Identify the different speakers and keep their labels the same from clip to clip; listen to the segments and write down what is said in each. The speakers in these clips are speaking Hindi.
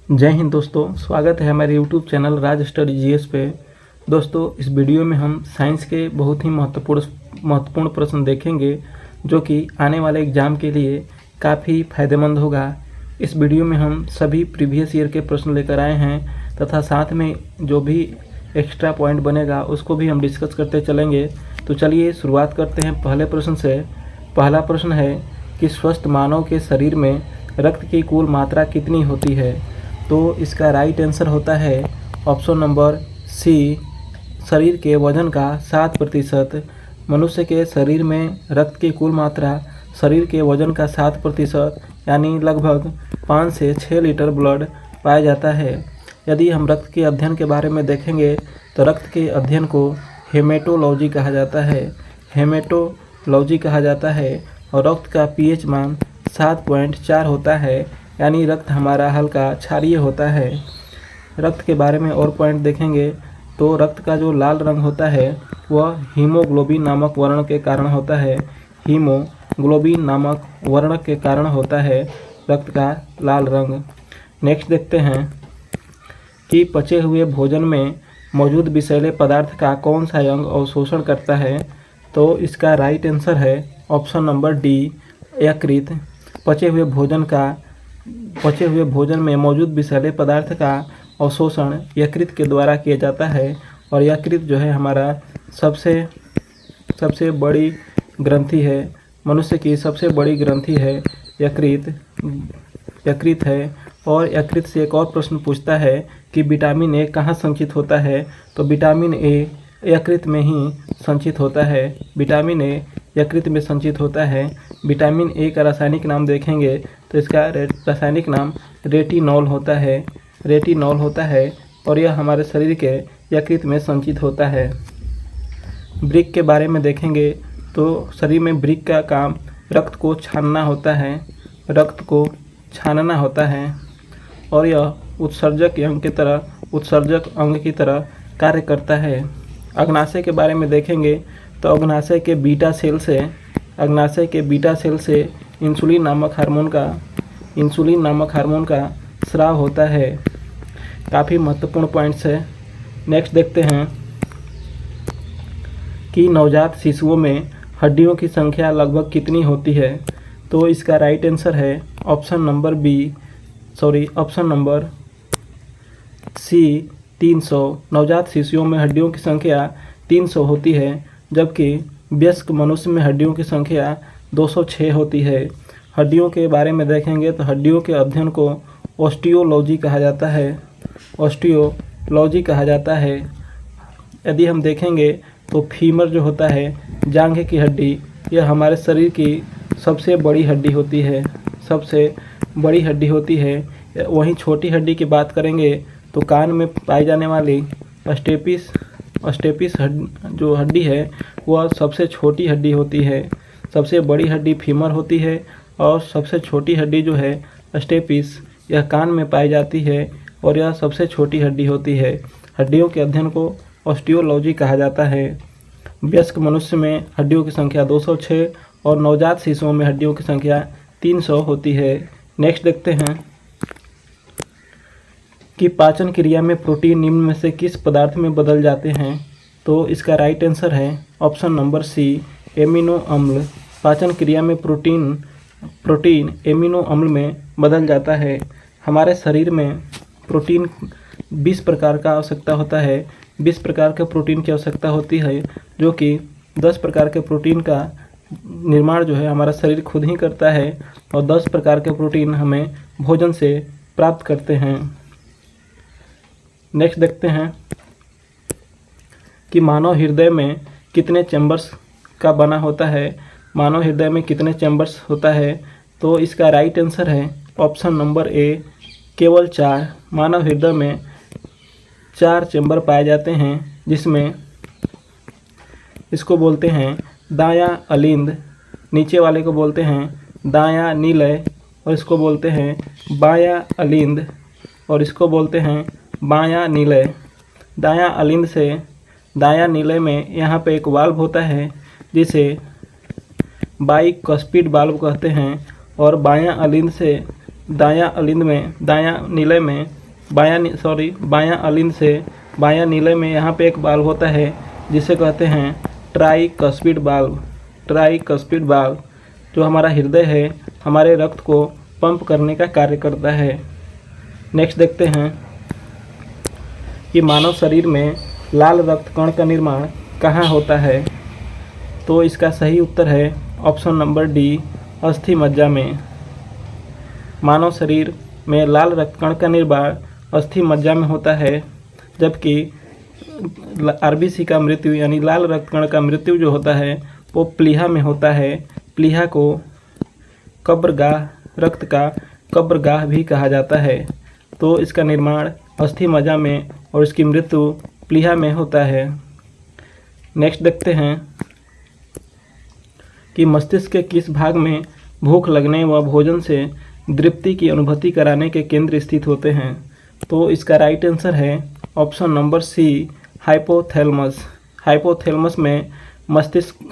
Speaker 1: जय हिंद दोस्तों, स्वागत है हमारे YouTube चैनल राज स्टडी जीएस पे। दोस्तों, इस वीडियो में हम साइंस के बहुत ही महत्वपूर्ण प्रश्न देखेंगे जो कि आने वाले एग्ज़ाम के लिए काफ़ी फ़ायदेमंद होगा। इस वीडियो में हम सभी प्रीवियस ईयर के प्रश्न लेकर आए हैं तथा साथ में जो भी एक्स्ट्रा पॉइंट बनेगा उसको भी हम डिस्कस करते चलेंगे। तो चलिए शुरुआत करते हैं पहले प्रश्न से। पहला प्रश्न है कि स्वस्थ मानव के शरीर में रक्त की कुल मात्रा कितनी होती है? तो इसका राइट आंसर होता है ऑप्शन नंबर सी, शरीर के वजन का 7%। मनुष्य के शरीर में रक्त की कुल मात्रा शरीर के वजन का 7% यानी लगभग 5 से 6 लीटर ब्लड पाया जाता है। यदि हम रक्त के अध्ययन के बारे में देखेंगे तो रक्त के अध्ययन को हेमेटोलॉजी कहा जाता है। हेमेटोलॉजी कहा जाता है और रक्त का पीएच मान 7.4 होता है यानी रक्त हमारा हल्का क्षारीय होता है। रक्त के बारे में और पॉइंट देखेंगे तो रक्त का जो लाल रंग होता है वह हीमोग्लोबिन नामक वर्ण के कारण होता है। हीमोग्लोबिन नामक वर्ण के कारण होता है रक्त का लाल रंग। नेक्स्ट देखते हैं कि पचे हुए भोजन में मौजूद विषैले पदार्थ का कौन सा अंग अवशोषण करता है? तो इसका राइट आंसर है ऑप्शन नंबर डी, यकृत। पचे हुए भोजन में मौजूद विषैले पदार्थ का अवशोषण यकृत के द्वारा किया जाता है और यकृत जो है हमारा सबसे बड़ी ग्रंथि है। मनुष्य की सबसे बड़ी ग्रंथि है यकृत है। और यकृत से एक और प्रश्न पूछता है कि विटामिन ए कहाँ संचित होता है? तो विटामिन ए यकृत में ही संचित होता है। विटामिन ए यकृत में संचित होता है। विटामिन ए का रासायनिक नाम देखेंगे तो इसका रासायनिक नाम रेटिनॉल होता है और यह हमारे शरीर के यकृत में संचित होता है। वृक्क के बारे में देखेंगे तो शरीर में वृक्क का काम रक्त को छानना होता है और यह उत्सर्जक अंग की तरह कार्य करता है। अग्नाशय के बारे में देखेंगे तो अग्नाशय के बीटा सेल से इंसुलिन नामक हार्मोन का स्राव होता है। काफ़ी महत्वपूर्ण पॉइंट्स है। नेक्स्ट देखते हैं कि नवजात शिशुओं में हड्डियों की संख्या लगभग कितनी होती है? तो इसका राइट आंसर है ऑप्शन नंबर सी, 300। नवजात शिशुओं में हड्डियों की संख्या 300 होती है जबकि वयस्क मनुष्य में हड्डियों की संख्या 206 होती है। हड्डियों के बारे में देखेंगे तो हड्डियों के अध्ययन को ऑस्टियोलॉजी कहा जाता है। यदि हम देखेंगे तो फीमर जो होता है, जांघ की हड्डी, यह हमारे शरीर की सबसे बड़ी हड्डी होती है। वहीं छोटी हड्डी की बात करेंगे तो कान में पाई जाने वाली स्टेपिस जो हड्डी है वह सबसे छोटी हड्डी होती है। सबसे बड़ी हड्डी फीमर होती है और सबसे छोटी हड्डी जो है स्टेपिस, यह कान में पाई जाती है और यह सबसे छोटी हड्डी होती है। हड्डियों के अध्ययन को ऑस्टियोलॉजी कहा जाता है। वयस्क मनुष्य में हड्डियों की संख्या 206 और नवजात शिशुओं में हड्डियों की संख्या 300 होती है। नेक्स्ट देखते हैं कि पाचन क्रिया में प्रोटीन निम्न में से किस पदार्थ में बदल जाते हैं? तो इसका राइट आंसर है ऑप्शन नंबर सी, एमिनो अम्ल। पाचन क्रिया में प्रोटीन एमिनो अम्ल में बदल जाता है। हमारे शरीर में प्रोटीन 20 प्रकार का आवश्यकता होता है। 20 प्रकार के प्रोटीन की आवश्यकता होती है जो कि 10 प्रकार के प्रोटीन का निर्माण जो है हमारा शरीर खुद ही करता है और 10 प्रकार के प्रोटीन हमें भोजन से प्राप्त करते हैं। नेक्स्ट देखते हैं कि मानव हृदय में कितने चैम्बर्स का बना होता है? मानव हृदय में कितने चैम्बर्स होता है? तो इसका राइट आंसर है ऑप्शन नंबर ए, केवल 4। मानव हृदय में 4 चैम्बर पाए जाते हैं जिसमें इसको बोलते हैं दायां अलिंद, नीचे वाले को बोलते हैं दायां निलय और इसको बोलते हैं बायां अलिंद और इसको बोलते हैं बायां निलय। दायां अलिंद से दायां निलय में यहाँ पे एक वाल्व होता है जिसे बाइकस्पिड वाल्व कहते हैं और बायां अलिंद से दायां अलिंद में, दायां नीले में, बायां अलिंद से बायां नीले में यहाँ पे एक बाल्व होता है जिसे कहते हैं ट्राइकस्पिड बाल्व। ट्राइकस्पिड बाल्व जो हमारा हृदय है, हमारे रक्त को पंप करने का कार्य करता है। नेक्स्ट देखते हैं कि मानव शरीर में लाल रक्त कण का निर्माण कहाँ होता है। तो इसका सही उत्तर है ऑप्शन नंबर डी, अस्थि मज्जा में। मानव शरीर में लाल रक्त कण का निर्माण अस्थि मज्जा में होता है, जबकि आरबीसी का मृत्यु यानी लाल रक्त कण का मृत्यु जो होता है वो प्लीहा में होता है। प्लीहा को कब्रगाह, रक्त का कब्रगाह भी कहा जाता है। तो इसका निर्माण अस्थि मज्जा में और इसकी मृत्यु प्लीहा में होता है। नेक्स्ट देखते हैं कि मस्तिष्क के किस भाग में भूख लगने व भोजन से तृप्ति की अनुभूति कराने के केंद्र स्थित होते हैं। तो इसका राइट आंसर है option number C, hypothalamus.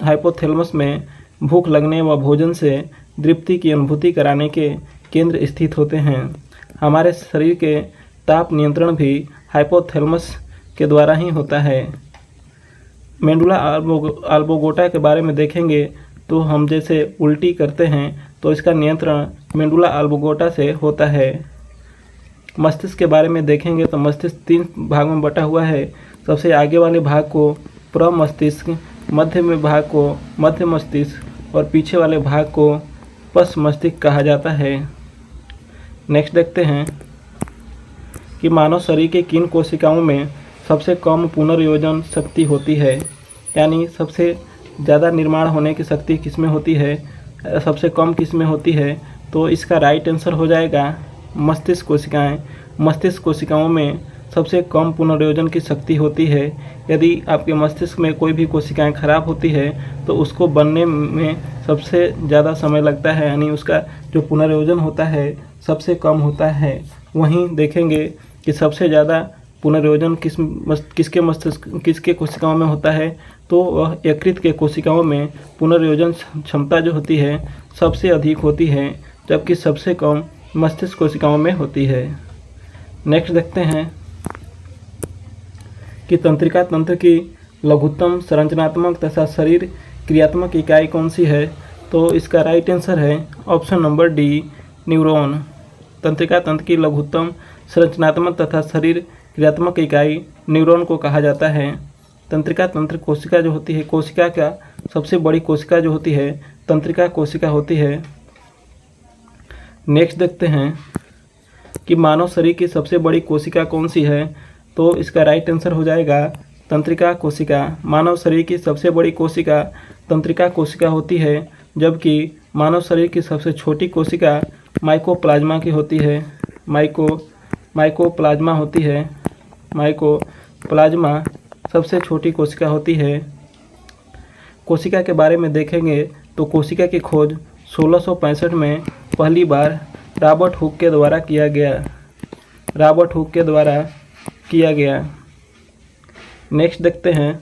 Speaker 1: Hypothalamus में भूख लगने व भोजन से तृप्ति की अनुभूति कराने के केंद्र स्थित होते हैं। हमारे शरीर के ताप नियंत्रण भी हाइपोथैलेमस के द्वारा ही होता है। मेडुला ऑब्लिंगोटा के बारे में देखेंगे तो हम जैसे उल्टी करते हैं तो इसका नियंत्रण मेडुला ऑब्लिंगोटा से होता है। मस्तिष्क के बारे में देखेंगे तो मस्तिष्क 3 भाग में बटा हुआ है। सबसे आगे वाले भाग को प्रमस्तिष्क, मध्य में भाग को मध्य मस्तिष्क और पीछे वाले भाग को पश्च मस्तिष्क कहा जाता है। नेक्स्ट देखते हैं कि मानव शरीर के किन कोशिकाओं में सबसे कम पुनर्योजन शक्ति होती है, यानी सबसे ज़्यादा निर्माण होने की शक्ति किस में होती है, सबसे कम किस में होती है। तो इसका राइट आंसर हो जाएगा मस्तिष्क कोशिकाएं। मस्तिष्क कोशिकाओं में सबसे कम पुनर्योजन की शक्ति होती है। यदि आपके मस्तिष्क में कोई भी कोशिकाएं खराब होती है तो उसको बनने में सबसे ज़्यादा समय लगता है, यानी उसका जो पुनर्योजन होता है सबसे कम होता है। वहीं देखेंगे कि सबसे ज़्यादा पुनर्योजन किसके कोशिकाओं में होता है, तो वह यकृत के कोशिकाओं में पुनर्योजन क्षमता जो होती है सबसे अधिक होती है, जबकि सबसे कम मस्तिष्क कोशिकाओं में होती है। नेक्स्ट देखते हैं कि तंत्रिका तंत्र की लघुत्तम संरचनात्मक तथा शरीर क्रियात्मक इकाई कौन सी है। तो इसका राइट आंसर है ऑप्शन नंबर डी, न्यूरॉन। तंत्रिका तंत्र की लघुत्तम संरचनात्मक तथा शरीर क्रियात्मक इकाई न्यूरॉन को कहा जाता है। तंत्रिका तंत्र कोशिका जो होती है, कोशिका का सबसे बड़ी कोशिका जो होती है तंत्रिका कोशिका होती है। नेक्स्ट देखते हैं कि मानव शरीर की सबसे बड़ी कोशिका कौन सी है। तो इसका राइट आंसर हो जाएगा तंत्रिका कोशिका। मानव शरीर की सबसे बड़ी कोशिका तंत्रिका कोशिका होती है, जबकि मानव शरीर की सबसे छोटी कोशिका माइकोप्लाज्मा की होती है। माइकोप्लाज्मा होती है। माइकोप्लाज्मा सबसे छोटी कोशिका होती है। कोशिका के बारे में देखेंगे तो कोशिका की खोज 1665 में पहली बार रॉबर्ट हुक के द्वारा किया गया। नेक्स्ट देखते हैं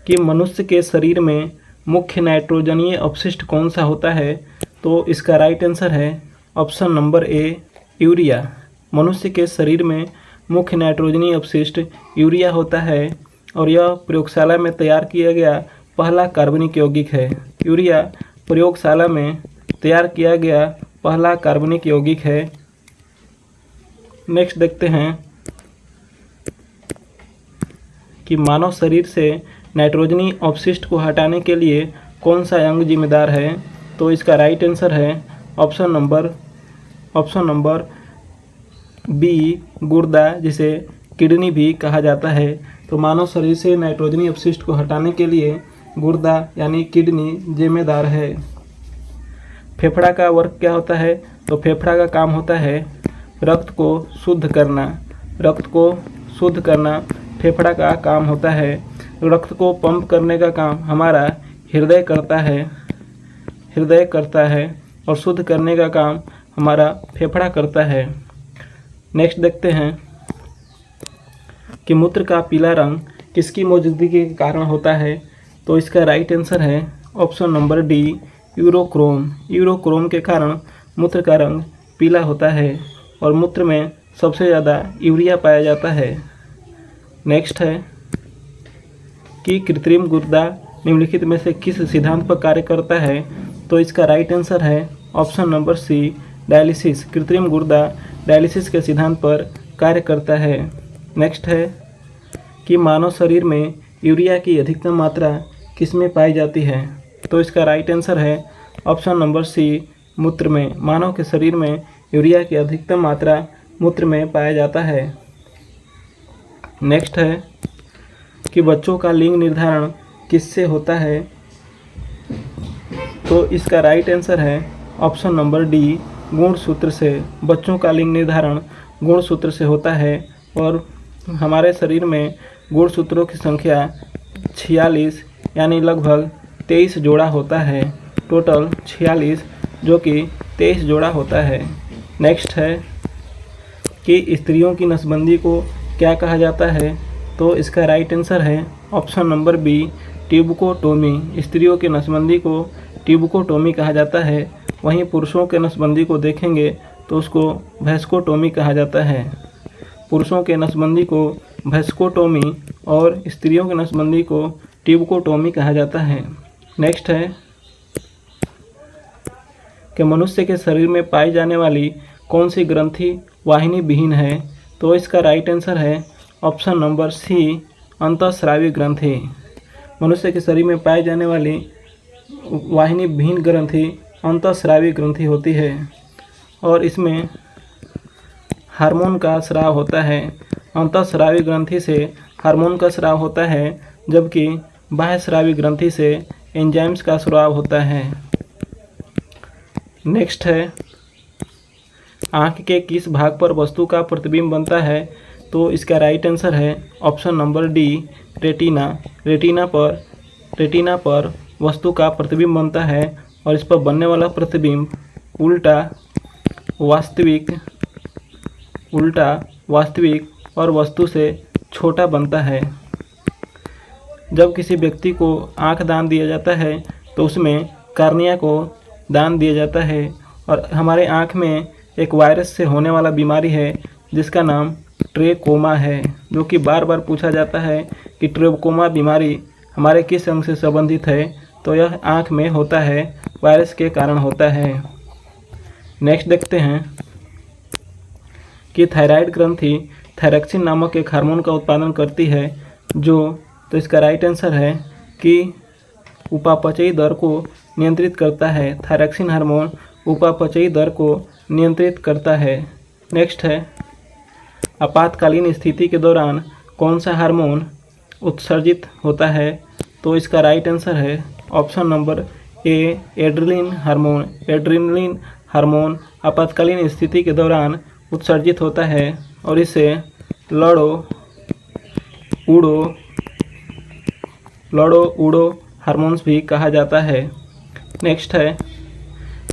Speaker 1: कि मनुष्य के शरीर में मुख्य नाइट्रोजनीय अपशिष्ट कौन सा होता है। तो इसका राइट आंसर है ऑप्शन नंबर ए, यूरिया। मनुष्य के शरीर में मुख्य नाइट्रोजनीय अपशिष्ट यूरिया होता है और यह प्रयोगशाला में तैयार किया गया पहला कार्बनिक यौगिक है। यूरिया प्रयोगशाला में तैयार किया गया पहला कार्बनिक यौगिक है। नेक्स्ट देखते हैं कि मानव शरीर से नाइट्रोजनी अपशिष्ट को हटाने के लिए कौन सा अंग जिम्मेदार है। तो इसका राइट आंसर है ऑप्शन नंबर बी, गुर्दा, जिसे किडनी भी कहा जाता है। तो मानव शरीर से नाइट्रोजनी अपशिष्ट को हटाने के लिए गुर्दा यानी किडनी जिम्मेदार है। फेफड़ा का वर्क क्या होता है। तो फेफड़ा का काम होता है रक्त को शुद्ध करना फेफड़ा का काम होता है। रक्त को पंप करने का काम हमारा हृदय करता है और शुद्ध करने का काम हमारा फेफड़ा करता है। नेक्स्ट देखते हैं कि मूत्र का पीला रंग किसकी मौजूदगी के कारण होता है। तो इसका राइट आंसर है option number D, urochrome. Urochrome के कारण मूत्र का रंग पीला होता है और मूत्र में सबसे ज़्यादा यूरिया पाया जाता है। नेक्स्ट है कि कृत्रिम गुर्दा निम्नलिखित में से किस सिद्धांत पर कार्य करता है? तो इसका राइट आंसर है ऑप्शन नंबर सी, डायलिसिस। कृत्रिम गुर्दा डायलिसिस के सिद्धांत पर कार्य करता है। नेक्स्ट है कि मानव शरीर में यूरिया की अधिकतम मात्रा किसमें पाई जाती है? तो इसका राइट आंसर है ऑप्शन नंबर सी, मूत्र में। मानव के शरीर में यूरिया की अधिकतम मात्रा मूत्र में पाया जाता है। नेक्स्ट है कि बच्चों का लिंग निर्धारण किससे होता है? तो इसका राइट आंसर है ऑप्शन नंबर डी, गुणसूत्र से। बच्चों का लिंग निर्धारण गुणसूत्र से होता है और हमारे शरीर में गुणसूत्रों की संख्या 46 यानी लगभग 23 जोड़ा होता है। टोटल 46 जो कि 23 जोड़ा होता है। नेक्स्ट है कि स्त्रियों की नसबंदी को क्या कहा जाता है? तो इसका राइट आंसर है ऑप्शन नंबर बी, ट्यूबकोटोमी। स्त्रियों के नसबंदी को ट्यूबकोटोमी कहा जाता है। वहीं पुरुषों के नसबंदी को देखेंगे तो उसको वैस्कोटोमी कहा जाता है। पुरुषों के नसबंदी को वैस्कोटोमी और स्त्रियों के नसबंदी को ट्यूबकोटोमी कहा जाता है। नेक्स्ट है कि मनुष्य के शरीर में पाई जाने वाली कौन सी ग्रंथि वाहिनी विहीन है? तो इसका राइट आंसर है ऑप्शन नंबर सी, अंतःस्रावी ग्रंथि। मनुष्य के शरीर में पाई जाने वाली वाहिनी विहीन ग्रंथि अंतःस्रावी ग्रंथि होती है और इसमें हार्मोन का स्राव होता है। अंतःस्रावी ग्रंथि से हार्मोन का स्राव होता है, जबकि बाह्यस्रावी ग्रंथि से एंजाइम्स का स्राव होता है। नेक्स्ट है आँख के किस भाग पर वस्तु का प्रतिबिंब बनता है? तो इसका राइट आंसर है option number D, retina. Retina पर वस्तु का प्रतिबिंब बनता है और इस पर बनने वाला प्रतिबिंब उल्टा वास्तविक और वस्तु से छोटा बनता है। जब किसी व्यक्ति को आँख दान दिया जाता है तो उसमें कार्निया को दान दिया जाता है और हमारे आँख में एक वायरस से होने वाला बीमारी है जिसका नाम ट्रेकोमा है, जो कि बार बार पूछा जाता है कि ट्रेकोमा बीमारी हमारे किस अंग से संबंधित है? तो यह आँख में होता है, वायरस के कारण होता है। नेक्स्ट देखते हैं कि थायराइड ग्रंथि थायरॉक्सिन नामक एक हार्मोन का उत्पादन करती है तो इसका राइट आंसर है कि उपापचयी दर को नियंत्रित करता है। थायरॉक्सिन हार्मोन उपापचयी दर को नियंत्रित करता है। नेक्स्ट है आपातकालीन स्थिति के दौरान कौन सा हार्मोन उत्सर्जित होता है? तो इसका राइट आंसर है option number A, adrenaline hormone. Adrenaline hormone आपातकालीन स्थिति के दौरान उत्सर्जित होता है और इसे लड़ो उड़ो हार्मोन्स भी कहा जाता है। नेक्स्ट है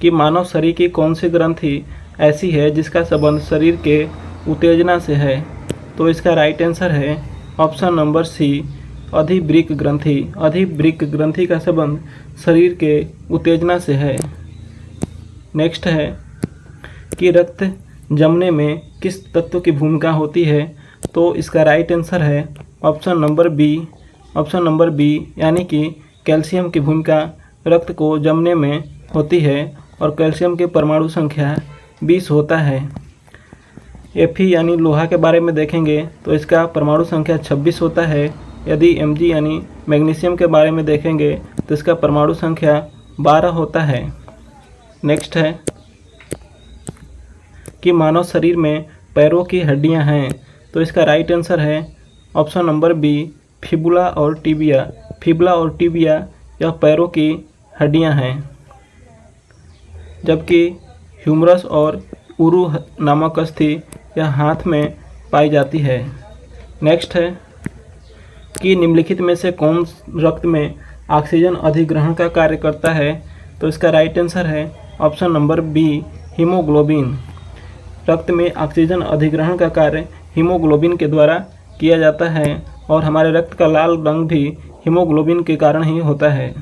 Speaker 1: कि मानव शरीर की कौन सी ग्रंथि ऐसी है जिसका संबंध शरीर के उत्तेजना से है? तो इसका राइट आंसर है ऑप्शन नंबर सी, अधिवृक्क ग्रंथि। अधिवृक्क ग्रंथि का संबंध शरीर के उत्तेजना से है। नेक्स्ट है कि रक्त जमने में किस तत्व की भूमिका होती है? तो इसका राइट आंसर है ऑप्शन नंबर बी यानी कि कैल्शियम की भूमिका रक्त को जमने में होती है और कैल्शियम के परमाणु संख्या 20 होता है। Fe यानी लोहा के बारे में देखेंगे तो इसका परमाणु संख्या 26 होता है। यदि Mg यानी मैग्नीशियम के बारे में देखेंगे तो इसका परमाणु संख्या 12 होता है। नेक्स्ट है कि मानव शरीर में पैरों की हड्डियां हैं, तो इसका राइट आंसर है ऑप्शन नंबर बी, फिबुला और टिबिया। फिबुला और टिबिया यह पैरों की हड्डियां हैं, जबकि ह्यूमरस और उरू नामक अस्थि यह हाथ में पाई जाती है। नेक्स्ट है कि निम्नलिखित में से कौन रक्त में ऑक्सीजन अधिग्रहण का कार्य करता है? तो इसका राइट आंसर है ऑप्शन नंबर बी, हीमोग्लोबिन। रक्त में ऑक्सीजन अधिग्रहण का कार्य हीमोग्लोबिन के द्वारा किया जाता है और हमारे रक्त का लाल रंग भी हीमोग्लोबिन के कारण ही होता है।